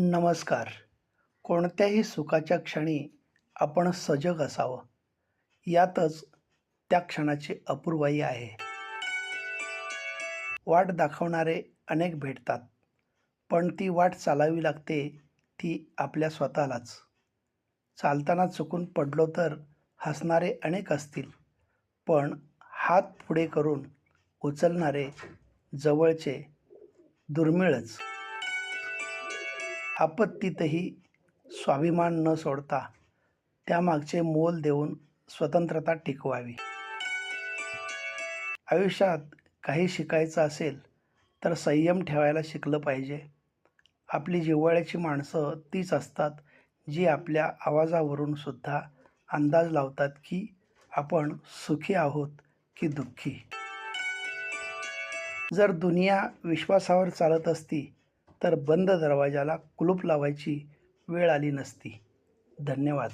नमस्कार. कोणत्याही सुखाच्या क्षणी आपण सजग असावं, यातच त्या क्षणाची अपूर्वाई आहे. वाट दाखवणारे अनेक भेटतात, पण ती वाट चालावी लागते ती आपल्या स्वतःलाच. चालताना चुकून पडलो तर हसणारे अनेक असतील, पण हात पुढे करून उचलणारे जवळचे दुर्मिळच. आपत्तीतही स्वाभिमान न सोडता त्यामागचे मोल देऊन स्वतंत्रता टिकवावी. आयुष्यात काही शिकायचं असेल तर संयम ठेवायला शिकलं पाहिजे. आपली जिव्हाळ्याची माणसं तीच असतात जी आपल्या आवाजावरून सुद्धा अंदाज लावतात की आपण सुखी आहोत की दुःखी. जर दुनिया विश्वासावर चालत असती तर बंद दरवाजाला कुलूप लावायची वेळ आली नसती. धन्यवाद.